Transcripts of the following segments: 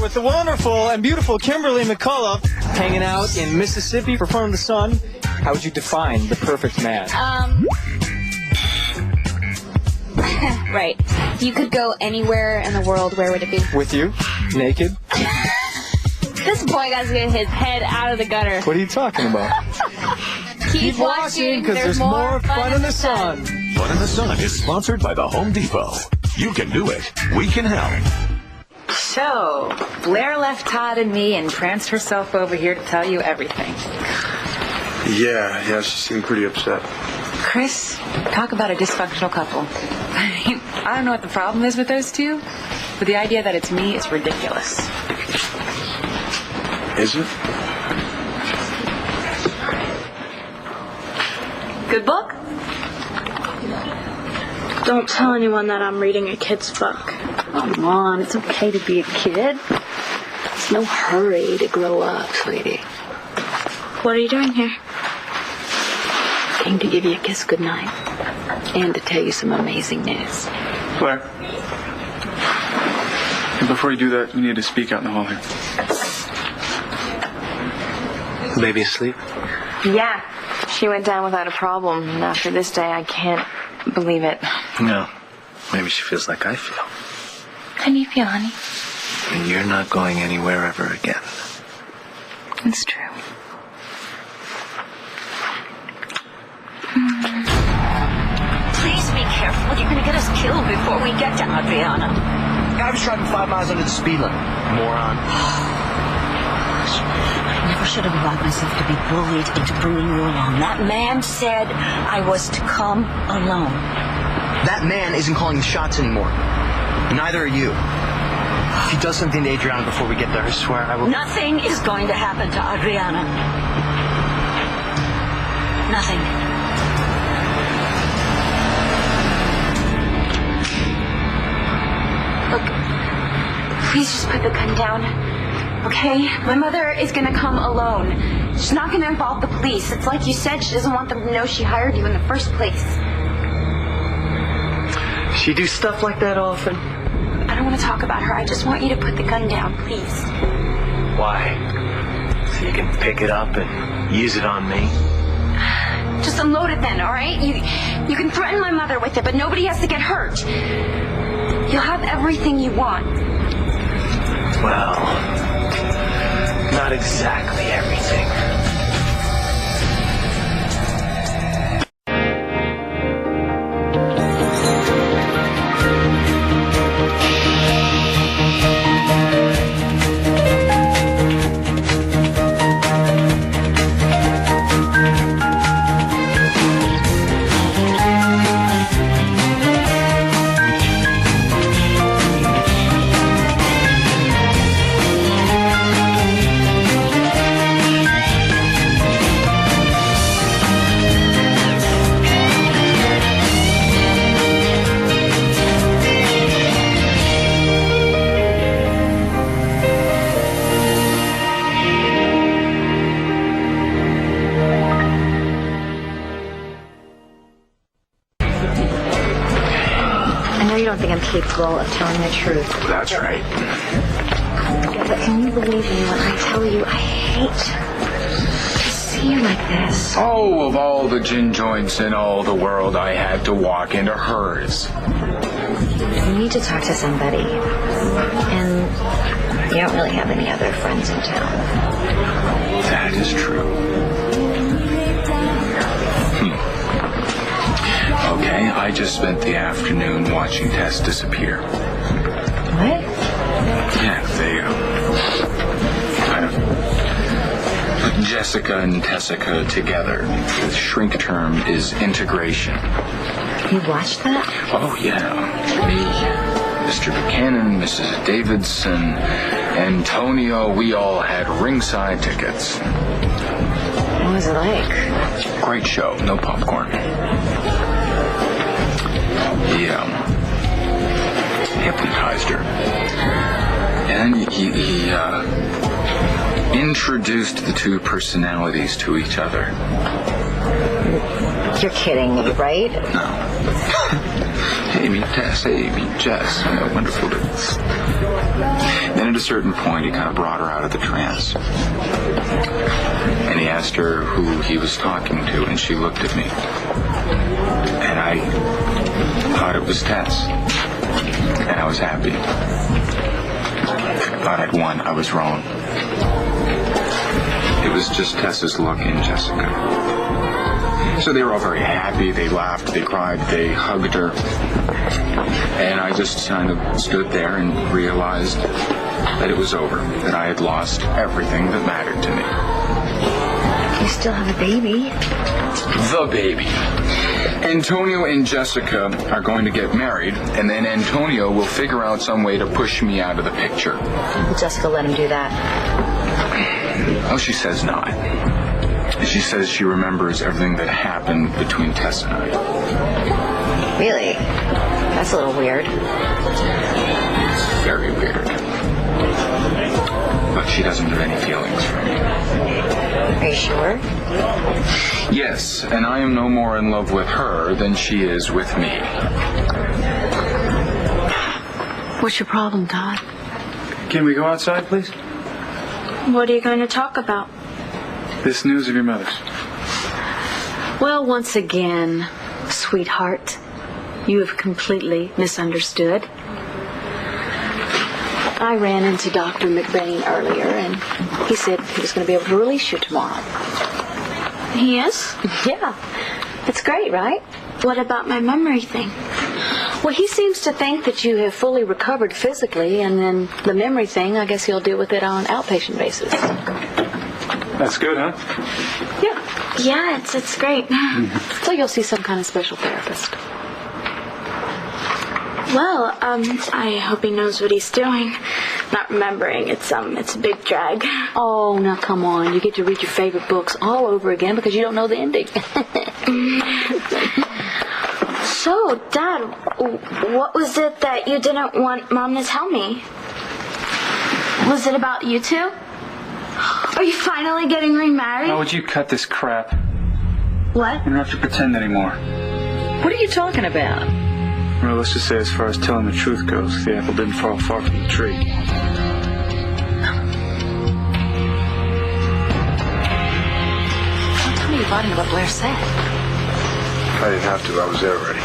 with the wonderful and beautiful Kimberly McCullough, hanging out in Mississippi for fun in the sun. How would you define the perfect man? Right. If you could go anywhere in the world, where would it be? With you? Naked? This boy got to get his head out of the gutter. What are you talking about? Keep watching, because there's more fun in the sun. Fun in the Sun is sponsored by the Home Depot. You can do it. We can help. So, Blair left Todd and me and pranced herself over here to tell you everything. Yeah, she seemed pretty upset. Chris, talk about a dysfunctional couple. I don't know what the problem is with those two, but the idea that it's me is ridiculous. Is it? Good book? Don't tell anyone that I'm reading a kid's book. Come on, it's okay to be a kid. There's no hurry to grow up, sweetie. What are you doing here? Came to give you a kiss goodnight and to tell you some amazing news. Blair. And before you do that, you need to speak out in the hall here. Baby asleep? Yeah, she went down without a problem, and after this day, I can't believe it. No. Maybe she feels like I feel. How do you feel, honey? And you're not going anywhere ever again. It's true. Please be careful. You're going to get us killed before we get to Adriana. I was driving 5 miles under the speed limit. Moron. I never should have allowed myself to be bullied into bringing you along. That man said I was to come alone. That man isn't calling the shots anymore. Neither are you. If he does something to Adriana before we get there, I swear I will... Nothing is going to happen to Adriana. Nothing. Look, please just put the gun down. Okay? My mother is gonna come alone. She's not gonna involve the police. It's like you said, she doesn't want them to know she hired you in the first place. She do stuff like that often? I don't want to talk about her. I just want you to put the gun down, please. Why? So you can pick it up and use it on me? Just unload it then, all right? You can threaten my mother with it, but nobody has to get hurt. You'll have everything you want. Well, not exactly everything. I don't think I'm capable of telling the truth. That's right. But can you believe me when I tell you I hate to see you like this? Oh, of all the gin joints in all the world, I had to walk into hers. You need to talk to somebody. And you don't really have any other friends in town. That is true. Okay, I just spent the afternoon watching Tess disappear. What? Yeah, they kind of put Jessica and Tessica together. The shrink term is integration. You watched that? Oh, yeah. Me, Mr. Buchanan, Mrs. Davidson, Antonio, we all had ringside tickets. What was it like? Great show, no popcorn. He hypnotized her. And he introduced the two personalities to each other. You're kidding me, right? No. Hey, meet Tess. Hey, meet Jess. Wonderful to... Then at a certain point, he kind of brought her out of the trance. And he asked her who he was talking to, and she looked at me. And I thought it was Tess. And I was happy. I thought I'd won. I was wrong. It was just Tess's look in Jessica. So they were all very happy. They laughed, they cried, they hugged her. And I just kind of stood there and realized that it was over, that I had lost everything that mattered to me. You still have a baby. The baby. Antonio and Jessica are going to get married, and then Antonio will figure out some way to push me out of the picture. Will Jessica let him do that? Oh, she says not. She says she remembers everything that happened between Tess and I. Really? That's a little weird. It's very weird. But she doesn't have any feelings for me. Are you sure? Yes, and I am no more in love with her than she is with me. What's your problem, Todd? Can we go outside, please? What are you going to talk about? This news of your mother's. Well, once again, sweetheart, you have completely misunderstood. I ran into Dr. McBain earlier, and he said he was going to be able to release you tomorrow. He is? Yeah. It's great, right? What about my memory thing? Well, he seems to think that you have fully recovered physically, and then the memory thing, I guess he'll deal with it on an outpatient basis. That's good, huh? Yeah. Yeah, it's great. So you'll see some kind of special therapist. Well, I hope he knows what he's doing. Not remembering, it's a big drag. Oh, now come on. You get to read your favorite books all over again because you don't know the ending. So, Dad, what was it that you didn't want Mom to tell me? Was it about you two? Are you finally getting remarried? How would you cut this crap? What? You don't have to pretend anymore. What are you talking about? Well, let's just say as far as telling the truth goes, the apple didn't fall far from the tree. Don't tell me you're fighting what Blair said. I didn't have to. I was there already.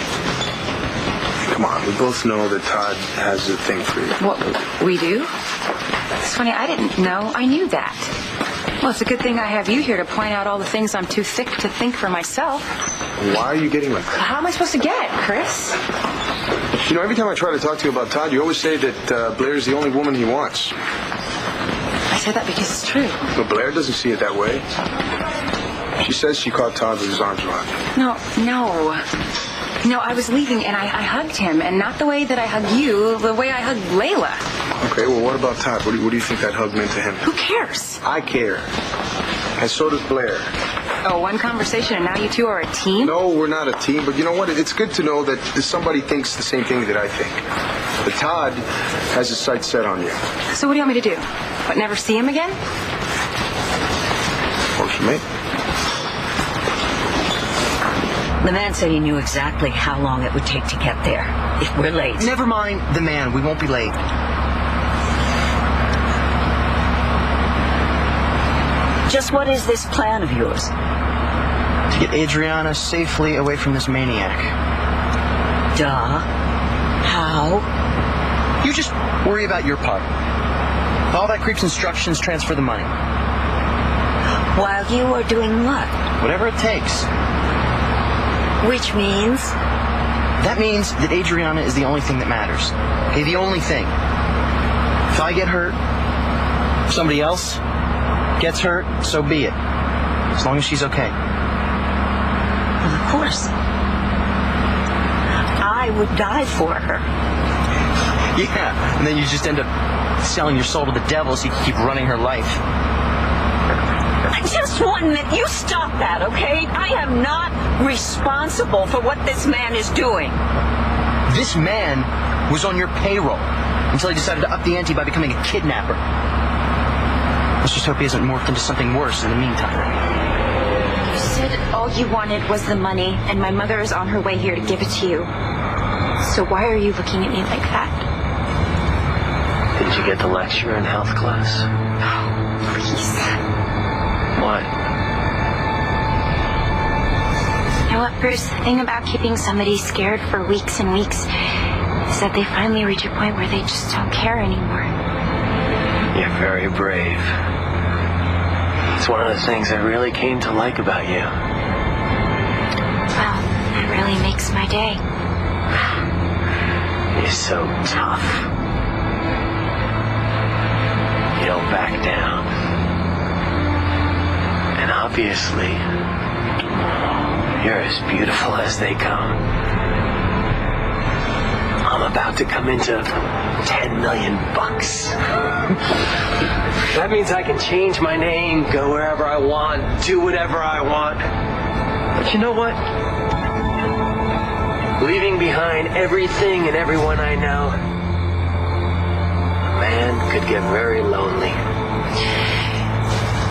Come on, we both know that Todd has a thing for you. What, we do? It's funny, I didn't know. I knew that. Well, it's a good thing I have you here to point out all the things I'm too thick to think for myself. Why are you getting like that? How am I supposed to get, Chris? You know, every time I try to talk to you about Todd, you always say that Blair's the only woman he wants. I say that because it's true. But Blair doesn't see it that way. She says she caught Todd with his arms around her. No, I was leaving and I hugged him, and not the way that I hug you, the way I hugged Layla. Okay, well, what about Todd? What do you think that hug meant to him? Who cares? I care. And so does Blair. Oh, one conversation and now you two are a team? No, we're not a team, but you know what? It's good to know that somebody thinks the same thing that I think. But Todd has his sights set on you. So what do you want me to do? What, never see him again? Works for me. The man said he knew exactly how long it would take to get there. If we're late. Never mind the man. We won't be late. Just what is this plan of yours? To get Adriana safely away from this maniac. Duh. How? You just worry about your part. Follow that creep's instructions, transfer the money. While you are doing what? Whatever it takes. Which means? That means that Adriana is the only thing that matters. Okay, the only thing. If I get hurt, if somebody else gets hurt, so be it. As long as she's okay. Well, of course. I would die for her. Yeah, and then you just end up selling your soul to the devil so you can keep running her life. Just 1 minute. You stop that, okay? I am not responsible for what this man is doing. This man was on your payroll until he decided to up the ante by becoming a kidnapper. Let's just hope he hasn't morphed into something worse in the meantime. You said all you wanted was the money, and my mother is on her way here to give it to you. So why are you looking at me like that? Did you get the lecture in health class? Oh, please. What? You know what, Bruce? The thing about keeping somebody scared for weeks and weeks is that they finally reach a point where they just don't care anymore. You're very brave. It's one of the things I really came to like about you. Well, that really makes my day. You're so tough. You don't back down. And obviously, you're as beautiful as they come. I'm about to come into $10 million. That means I can change my name, go wherever I want, do whatever I want. But you know what? Leaving behind everything and everyone I know, a man could get very lonely.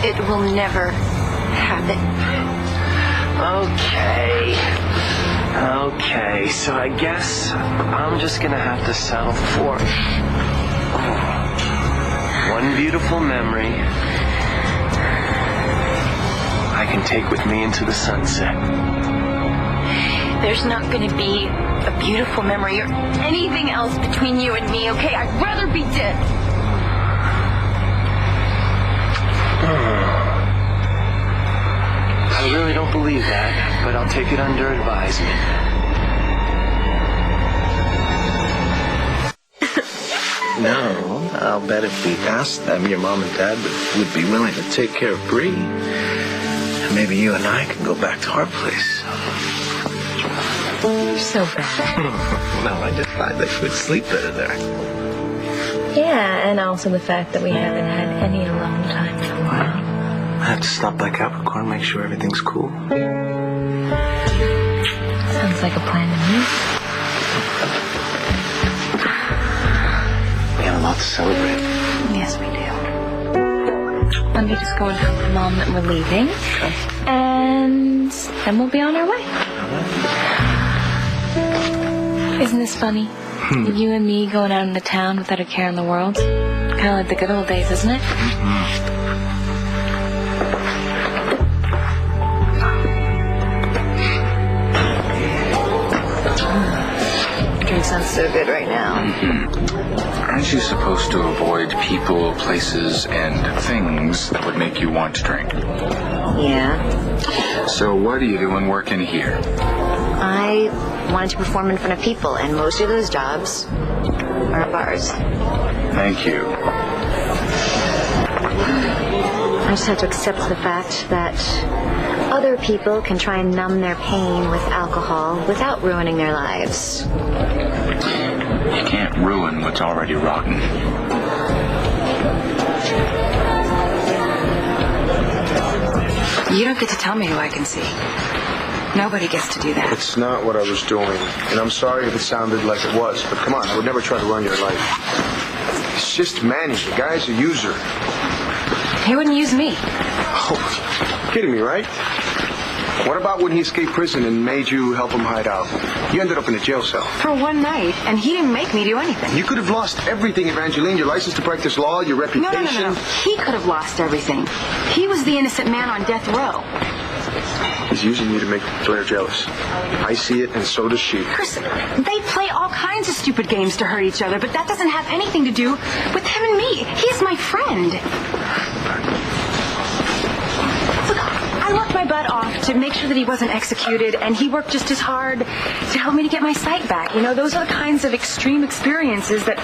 It will never happen. Okay, so I guess I'm just gonna have to settle for one beautiful memory I can take with me into the sunset. There's not going to be a beautiful memory or anything else between you and me, okay? I'd rather be dead. I really don't believe that, but I'll take it under advisement. No, I'll bet if we asked them, your mom and dad would be willing to take care of Bree. And maybe you and I can go back to our place. You're so bad. No, I just thought that you would sleep better there. Yeah, and also the fact that we haven't had any alone time in a while. I have to stop by Capricorn, make sure everything's cool. Sounds like a plan to me. We have a lot to celebrate. Yes, we do. Let me just go and tell my mom that we're leaving. Okay. And then we'll be on our way. Isn't this funny? You and me going out into town without a care in the world. Kind of like the good old days, isn't it? Drink sounds so good right now. Aren't you supposed to avoid people, places, and things that would make you want to drink? Yeah. So what are you doing working here? I wanted to perform in front of people, and most of those jobs are at bars. Thank you. I just have to accept the fact that other people can try and numb their pain with alcohol without ruining their lives. You can't ruin what's already rotten. You don't get to tell me who I can see. Nobody gets to do that. It's not what I was doing. And I'm sorry if it sounded like it was, but come on, I would never try to run your life. It's just Manny. The guy's a user. He wouldn't use me. Oh, you're kidding me, right? What about when he escaped prison and made you help him hide out? You ended up in a jail cell. For one night, and he didn't make me do anything. You could have lost everything, Evangeline. Your license to practice law, your reputation. No. He could have lost everything. He was the innocent man on death row. He's using you to make Blair jealous. I see it, and so does she. Chris, they play all kinds of stupid games to hurt each other, but that doesn't have anything to do with him and me. He's my friend. Look, I worked my butt off to make sure that he wasn't executed, and he worked just as hard to help me to get my sight back. You know, those are the kinds of extreme experiences that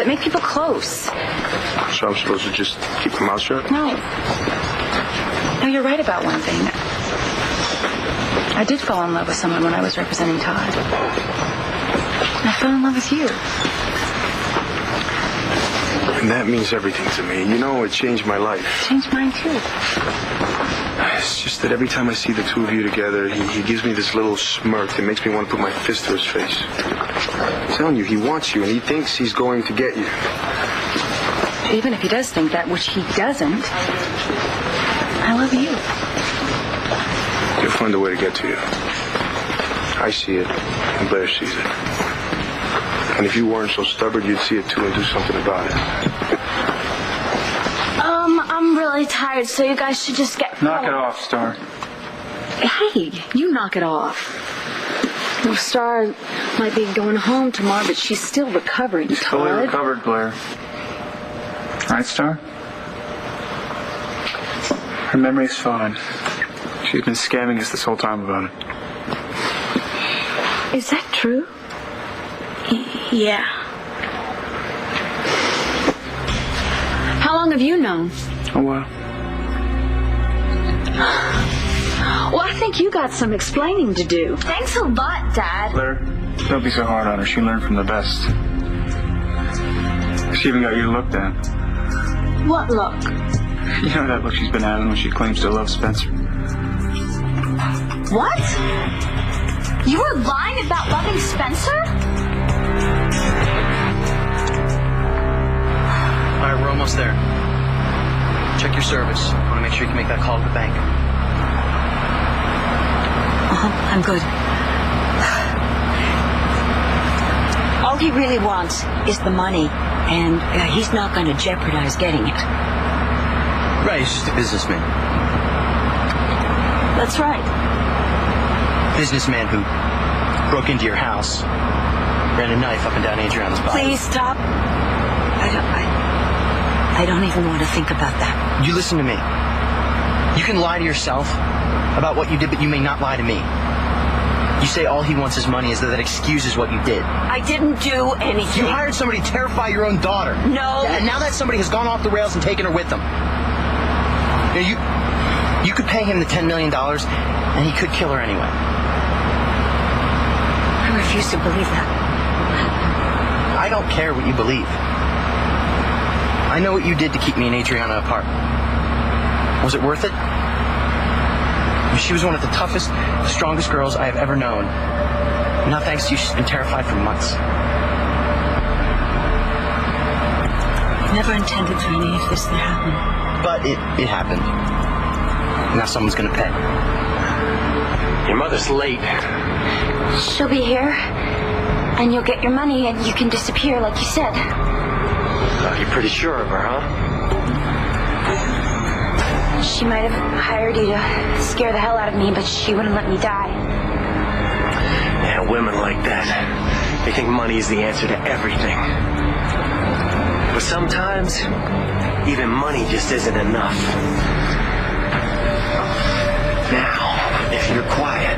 make people close. So I'm supposed to just keep my mouth shut? No, you're right about one thing. I did fall in love with someone when I was representing Todd. And I fell in love with you. And that means everything to me. You know, it changed my life. It changed mine, too. It's just that every time I see the two of you together, he gives me this little smirk that makes me want to put my fist to his face. I'm telling you, he wants you, and he thinks he's going to get you. Even if he does think that, which he doesn't, I love you. He'll find a way to get to you. I see it, and Blair sees it. And if you weren't so stubborn, you'd see it too and do something about it. I'm really tired, so you guys should just get... Knock it off, Star. Hey, you knock it off. Well, Star might be going home tomorrow, but she's still recovering, She's fully Todd. recovered, Blair. Right, Star? Her memory's fine. She's been scamming us this whole time about it. Is that true? Yeah. How long have you known? Oh, well. Well, I think you got some explaining to do. Thanks a lot, Dad. Blair, don't be so hard on her. She learned from the best. She even got you looked at. What look? You know that look she's been having when she claims to love Spencer? What? You were lying about loving Spencer? All right, we're almost there. Check your service. I want to make sure you can make that call to the bank. I'm good. All he really wants is the money, and he's not going to jeopardize getting it. Right, he's just a businessman. That's right. Businessman who broke into your house, ran a knife up and down Adriana's body. Please stop. I don't even want to think about that. You listen to me. You can lie to yourself about what you did, but you may not lie to me. You say all he wants is money, as though that excuses what you did. I didn't do anything. You hired somebody to terrify your own daughter. No. And now that somebody has gone off the rails and taken her with them. You could pay him the $10 million, and he could kill her anyway. I refuse to believe that. I don't care what you believe. I know what you did to keep me and Adriana apart. Was it worth it? She was one of the toughest, strongest girls I have ever known. Now, thanks to you, she's been terrified for months. Never intended for any of this to happen. But it happened. Now someone's gonna pay. Your mother's late. She'll be here, and you'll get your money, and you can disappear like you said. Oh, you're pretty sure of her, huh? She might have hired you to scare the hell out of me, but she wouldn't let me die. Yeah, women like that. They think money is the answer to everything. But sometimes, even money just isn't enough. Now, if you're quiet,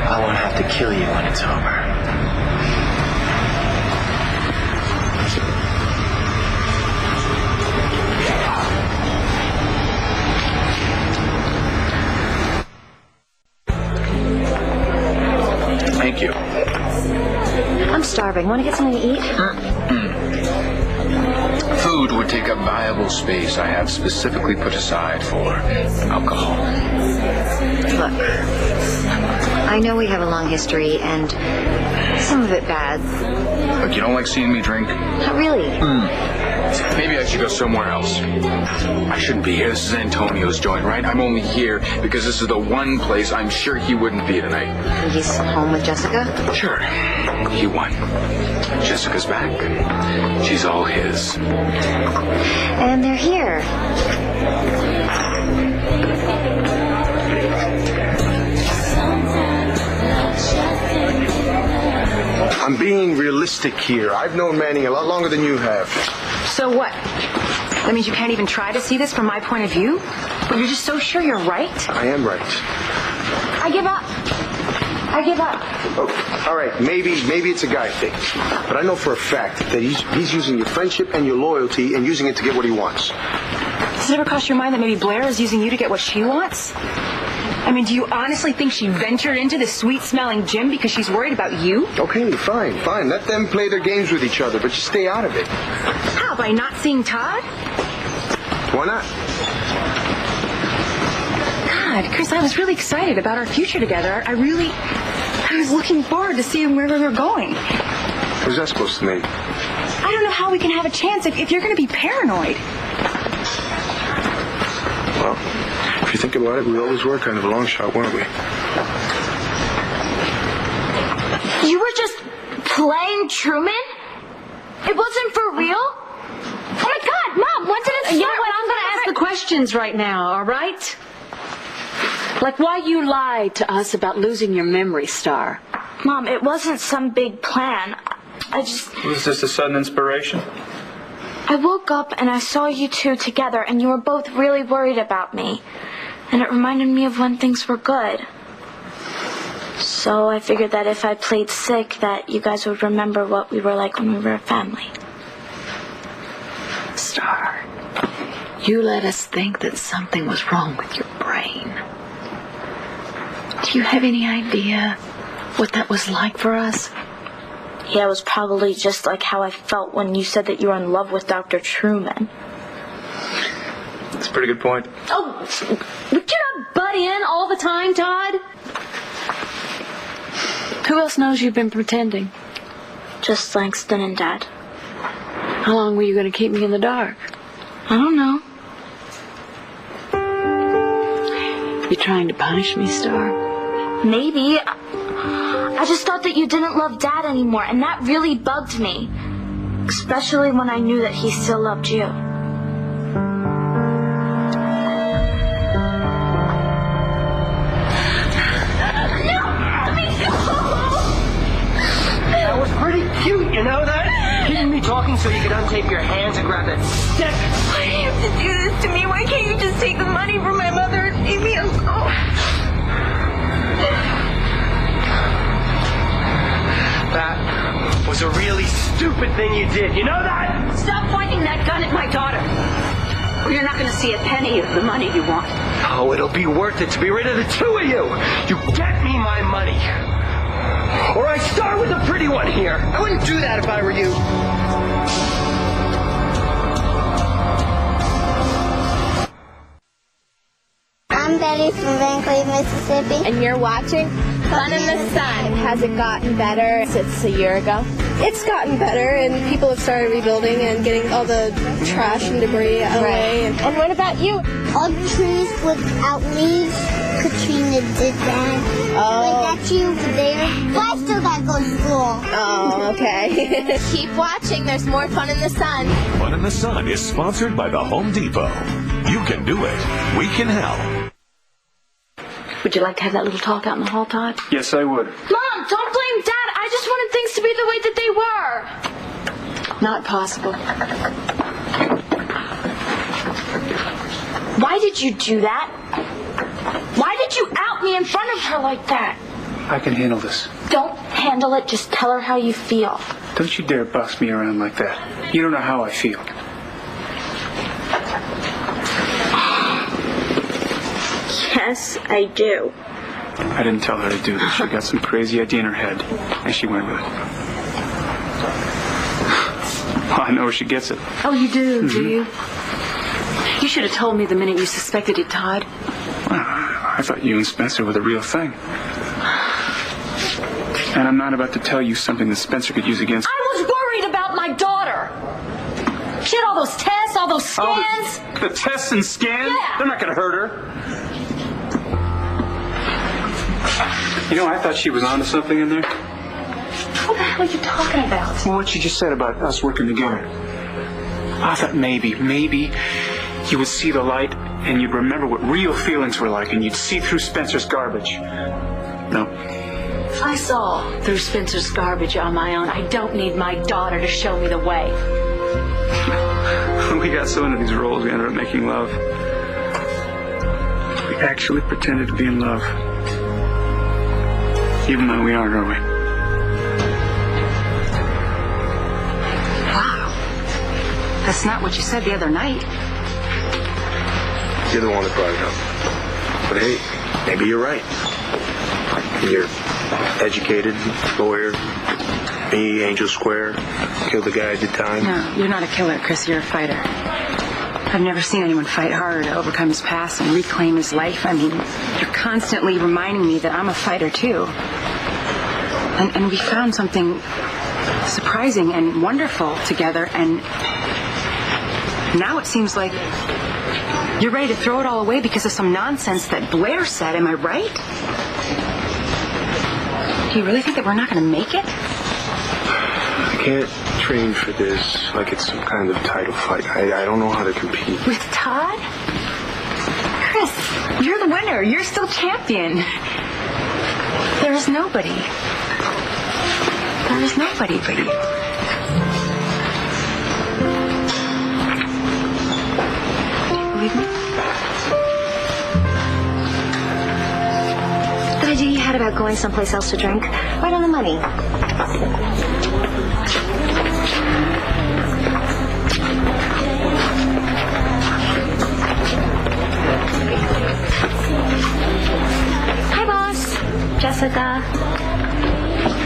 I won't have to kill you when it's over. Thank you. I'm starving. Want to get something to eat? Food would take up valuable space I have specifically put aside for alcohol. Look, I know we have a long history, and some of it bad. Look, you don't like seeing me drink? Not really. Maybe I should go somewhere else. I shouldn't be here. This is Antonio's joint, right? I'm only here because this is the one place I'm sure he wouldn't be tonight. He's home with Jessica? Sure. He won. Jessica's back. She's all his. And they're here. I'm being realistic here. I've known Manning a lot longer than you have. So what? That means you can't even try to see this from my point of view? But you're just so sure you're right? I am right. I give up. I give up. Oh, all right, maybe it's a guy thing. But I know for a fact that he's using your friendship and your loyalty and using it to get what he wants. Does it ever cross your mind that maybe Blair is using you to get what she wants? I mean, do you honestly think she ventured into this sweet-smelling gym because she's worried about you? Okay, fine. Let them play their games with each other, but you stay out of it. How, by not seeing Todd? Why not? God, Chris, I was really excited about our future together. I was looking forward to seeing where we were going. What's that supposed to mean? I don't know how we can have a chance if you're going to be paranoid. Well, if you think about it, we always were kind of a long shot, weren't we? You were just playing Truman? It wasn't for real? Oh my God, Mom, when did it start? You know what? I'm going to ask the questions right now, all right? Like why you lied to us about losing your memory, Star. Mom, it wasn't some big plan. Was this a sudden inspiration? I woke up and I saw you two together and you were both really worried about me. And it reminded me of when things were good. So I figured that if I played sick, that you guys would remember what we were like when we were a family. Star, you let us think that something was wrong with your brain. Do you have any idea what that was like for us? Yeah, it was probably just like how I felt when you said that you were in love with Dr. Truman. That's a pretty good point. Oh, would you not butt in all the time, Todd? Who else knows you've been pretending? Just Langston and Dad. How long were you going to keep me in the dark? I don't know. You trying to punish me, Star? Maybe. I just thought that you didn't love Dad anymore, and that really bugged me. Especially when I knew that he still loved you. That was pretty cute, you know that? Hitting me talking so you could untape your hands and grab that stick. Why do you have to do this to me? Why can't you just take the money from my mother and leave me alone? That was a really stupid thing you did. You know that? Stop pointing that gun at my daughter, or you're not going to see a penny of the money you want. Oh, it'll be worth it to be rid of the two of you. You get me my money. Or I start with the pretty one here. I wouldn't do that if I were you. I'm Betty from Van Cleve, Mississippi. And you're watching Fun in the Sun. Has it gotten better since a year ago? It's gotten better, and people have started rebuilding and getting all the trash and debris out of the way. And what about you? All trees without leaves. Katrina did that. Oh. Like that tree over there. But I still gotta go to school. Oh, okay. Keep watching. There's more Fun in the Sun. Fun in the Sun is sponsored by the Home Depot. You can do it. We can help. Would you like to have that little talk out in the hall, Todd? Yes, I would. Mom, don't blame Dad. I just wanted things to be the way that they were. Not possible. Why did you do that? Why did you out me in front of her like that? I can handle this. Don't handle it. Just tell her how you feel. Don't you dare boss me around like that. You don't know how I feel. Yes, I do. I didn't tell her to do this. She got some crazy idea in her head, and she went with it. Well, I know where she gets it. Oh, you do, do you? You should have told me the minute you suspected it, Todd. I thought you and Spencer were the real thing. And I'm not about to tell you something that Spencer could use against... I was worried about my daughter. She had all those tests, all those scans. Oh, the tests and scans? Yeah. They're not going to hurt her. You know, I thought she was onto something in there. What the hell are you talking about? Well, what she just said about us working together. I thought maybe you would see the light and you'd remember what real feelings were like and you'd see through Spencer's garbage. No. I saw through Spencer's garbage on my own. I don't need my daughter to show me the way. When we got so into these roles, we ended up making love. We actually pretended to be in love. Even though we aren't, are we? Wow. That's not what you said the other night. You're the one that brought it up. But hey, maybe you're right. You're educated, lawyer, me, Angel Square, killed the guy I did time. No, you're not a killer, Chris. You're a fighter. I've never seen anyone fight harder to overcome his past and reclaim his life. I mean, you're constantly reminding me that I'm a fighter, too. And we found something surprising and wonderful together, and now it seems like you're ready to throw it all away because of some nonsense that Blair said. Am I right? Do you really think that we're not going to make it? can't train for this like it's some kind of title fight. I don't know how to compete. With Todd? Chris, you're the winner. You're still champion. There is nobody. There is nobody but you. Believe me? The idea you had about going someplace else to drink, right on the money. Hi, boss. Jessica.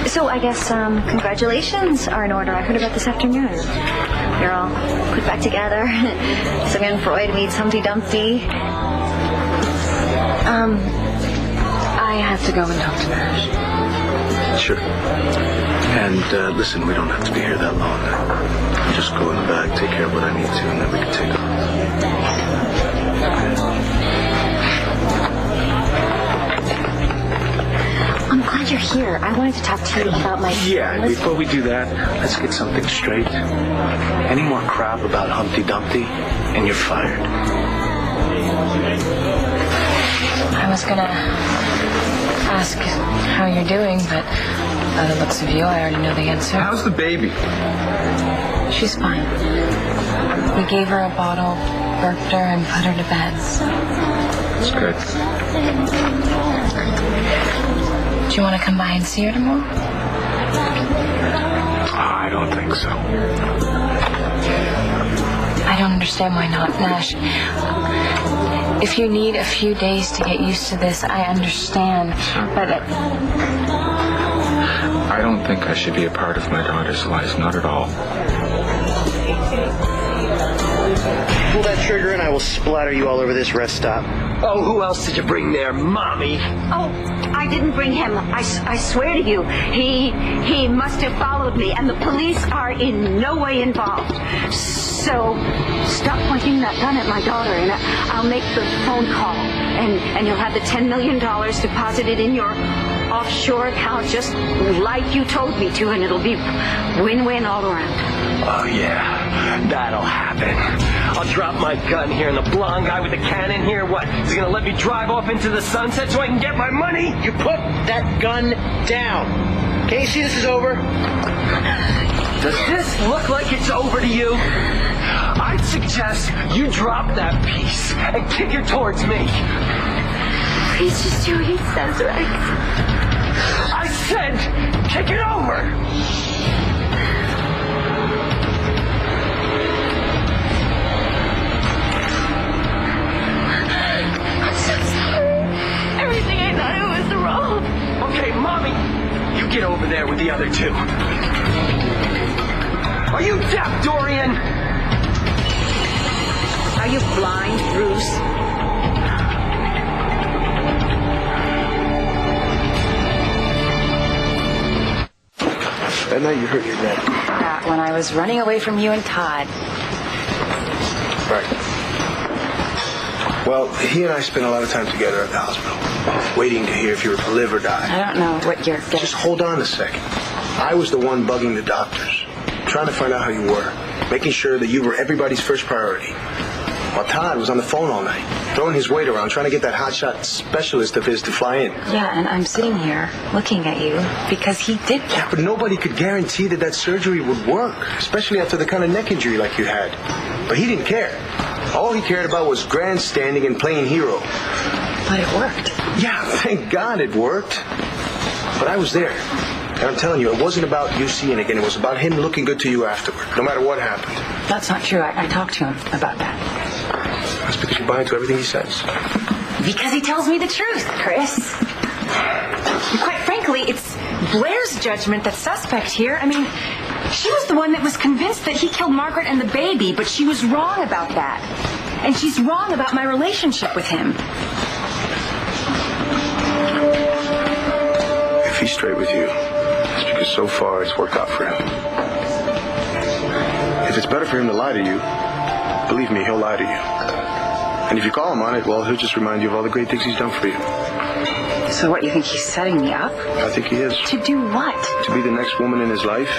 So I guess congratulations are in order. I heard about this afternoon. You're all put back together. Sigmund Freud meets Humpty Dumpty. I have to go and talk to Nash. Sure. And listen, we don't have to be here that long. Just go in the back, take care of what I need to, and then we can take off. I'm glad you're here. I wanted to talk to you about my... Yeah, before we do that, let's get something straight. Any more crap about Humpty Dumpty, and you're fired. I was gonna ask how you're doing, but by the looks of you, I already know the answer. How's the baby? She's fine. We gave her a bottle, burped her, and put her to bed. That's good. Do you want to come by and see her tomorrow? I don't think so. I don't understand why not, Nash. If you need a few days to get used to this, I understand. But I don't think I should be a part of my daughter's life, not at all. Pull that trigger and I will splatter you all over this rest stop. Oh, who else did you bring there, Mommy? Oh, I didn't bring him. I swear to you, he must have followed me, and the police are in no way involved. So stop pointing that gun at my daughter, and I'll make the phone call, and you'll have the $10 million deposited in your offshore account just like you told me to, and it'll be win-win all around. Oh, yeah, that'll happen. I'll drop my gun here, and the blonde guy with the cannon here, what? He's gonna let me drive off into the sunset so I can get my money? You put that gun down. Can't you see this is over? Does this look like it's over to you? I'd suggest you drop that piece and kick it towards me. Please just do what he says, Rex. I said, kick it over. I'm so sorry. Everything I thought it was wrong. Okay, Mommy, you get over there with the other two. Are you deaf, Dorian? Are you blind, Bruce? That night you hurt your neck. That when I was running away from you and Todd. Right. Well, he and I spent a lot of time together at the hospital, waiting to hear if you were to live or die. I don't know what you're getting. Just hold on a second. I was the one bugging the doctors, trying to find out how you were, making sure that you were everybody's first priority. While Todd was on the phone all night, throwing his weight around, trying to get that hotshot specialist of his to fly in. Yeah, and I'm sitting here looking at you because he did. Yeah, but nobody could guarantee that surgery would work, especially after the kind of neck injury like you had. But he didn't care. All he cared about was grandstanding and playing hero. But it worked. Yeah, thank God it worked. But I was there. And I'm telling you, it wasn't about you seeing again. It was about him looking good to you afterward, no matter what happened. That's not true. I talked to him about that. That's because you buy into everything he says. Because he tells me the truth, Chris. And quite frankly, it's Blair's judgment that's suspect here. I mean, she was the one that was convinced that he killed Margaret and the baby, but she was wrong about that. And she's wrong about my relationship with him. If he's straight with you, it's because so far it's worked out for him. If it's better for him to lie to you, believe me, he'll lie to you. And if you call him on it, well, he'll just remind you of all the great things he's done for you. So what, you think he's setting me up? I think he is. To do what? To be the next woman in his life.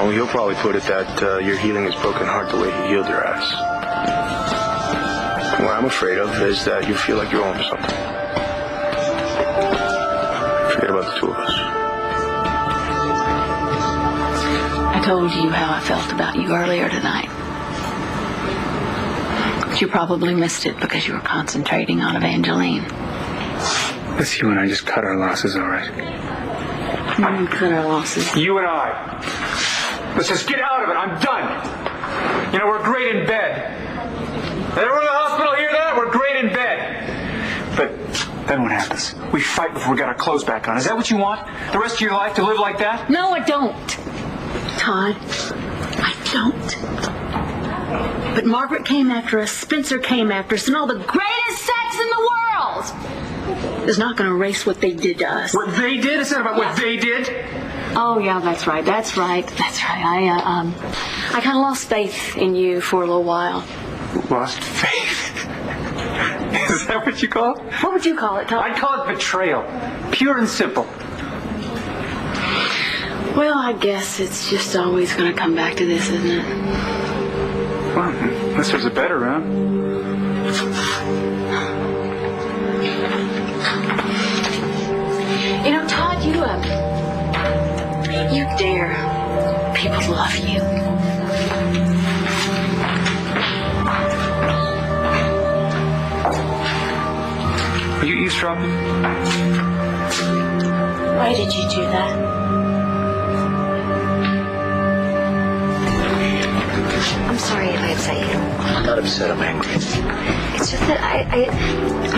Oh, he'll probably put it that you're healing his broken heart the way he healed your ass. What I'm afraid of is that you feel like you're owing something. Forget about the two of us. I told you how I felt about you earlier tonight. But you probably missed it because you were concentrating on Evangeline. Let's you and I just cut our losses, all right? Cut our losses. You and I. Let's just get out of it. I'm done. You know, we're great in bed. Everyone in the hospital hear that? We're great in bed. But then what happens? We fight before we got our clothes back on. Is that what you want? The rest of your life to live like that? No, I don't. Todd, I don't. But Margaret came after us, Spencer came after us, and all the greatest sex in the world is not going to erase what they did to us. What they did? It's not about what they did. Oh, yeah, that's right. I kind of lost faith in you for a little while. Lost faith? Is that what you call it? What would you call it, Todd? I'd call it betrayal. Pure and simple. Well, I guess it's just always going to come back to this, isn't it? Well, unless there's a better round. You know, Todd, you dare people to love you. Are you eavesdropping? Why did you do that? I'm sorry if I upset you. I'm not upset, I'm angry. It's just that I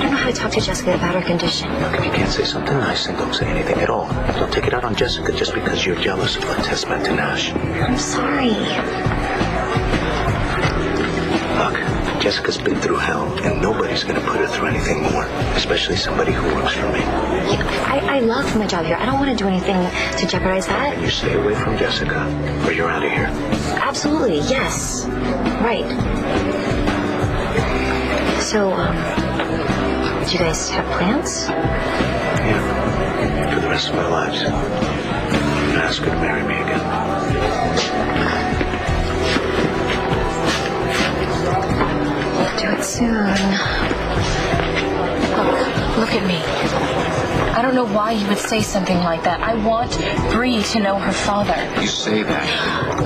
don't know how to talk to Jessica about her condition. Look, if you can't say something nice, then don't say anything at all. Don't take it out on Jessica just because you're jealous of what Tess meant to Nash. I'm sorry. Look, Jessica's been through hell, and nobody's going to put her through anything more, especially somebody who works for me. I love my job here. I don't want to do anything to jeopardize that. And you stay away from Jessica, or you're out of here. Absolutely, yes. Right. So, do you guys have plans? Yeah, for the rest of our lives. I'm going to ask her to marry me again. Do it soon. Look at me. I don't know why you would say something like that. I want Bree to know her father. You say that.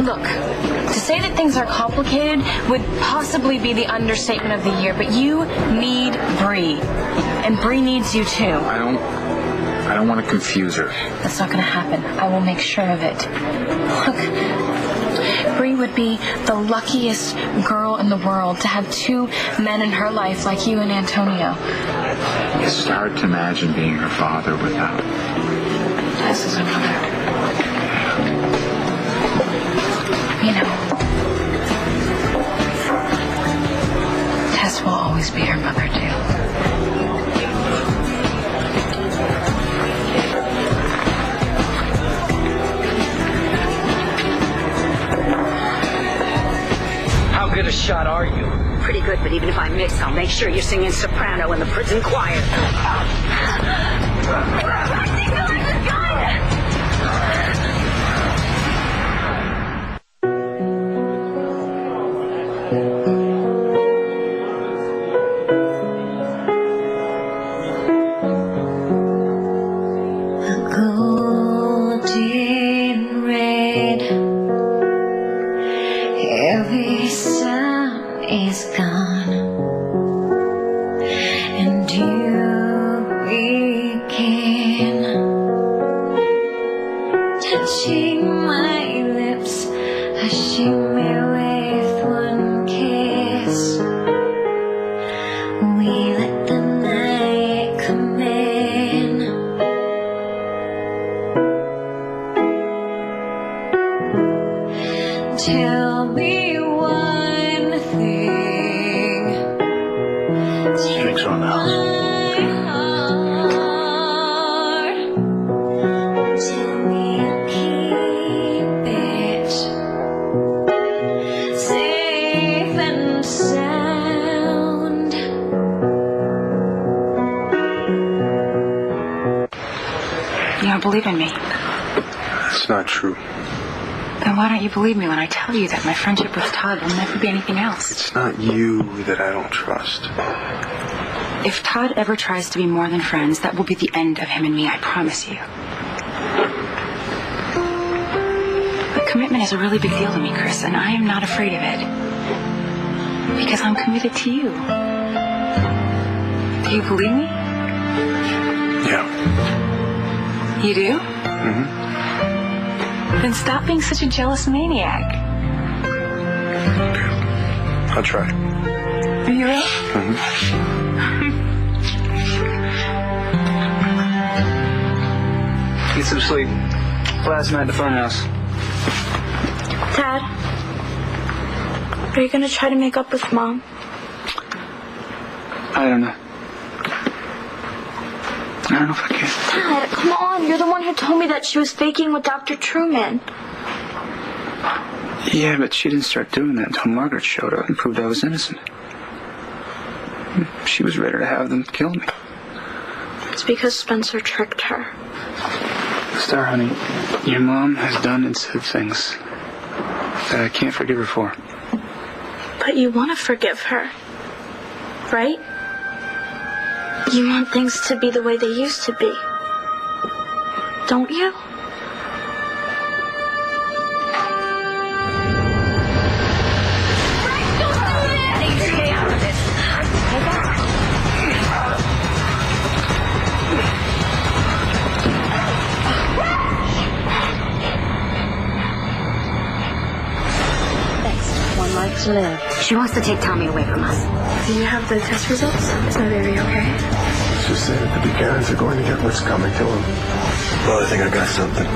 Look, to say that things are complicated would possibly be the understatement of the year, but you need Bree. And Bree needs you too. I don't want to confuse her. That's not going to happen. I will make sure of it. Look, Bree would be the luckiest girl in the world to have two men in her life like you and Antonio. It's hard to imagine being her father without Tess is her mother. You know, Tess will always be her mother too. How good a shot are you? Pretty good, but even if I miss, I'll make sure you're singing soprano in the prison choir. Golden red, every sun is gone, and you begin touching my lips, hushing me with one kiss. We let the night come in. Tell me one thing. Strings are on the house. Tell me I'll keep it safe and sound. You don't believe in me. That's not true. Then Then why don't you believe me when I tell you that my friendship with Todd will never be anything else? It's not you that I don't trust. If Todd ever tries to be more than friends, that will be the end of him and me, I promise you. But commitment is a really big deal to me, Chris, and I am not afraid of it. Because I'm committed to you. Do you believe me? Yeah. You do? Mm-hmm. Then stop being such a jealous maniac. I'll try. Are you ready? Mm-hmm. Get some sleep. Last night at the funhouse. Dad, are you going to try to make up with Mom? I don't know. I don't know if I can. Dad, come on. You're the one who told me that she was faking with Dr. Truman. Yeah, but she didn't start doing that until Margaret showed up and proved I was innocent. She was ready to have them kill me. It's because Spencer tricked her. Star, honey, your mom has done and said things that I can't forgive her for. But you want to forgive her, right? You want things to be the way they used to be, don't you? One life to live. She wants to take Tommy away from us. Do you have the test results? Is my baby okay? She said that the Buchanans are going to get what's coming to him. Well, I think I got something.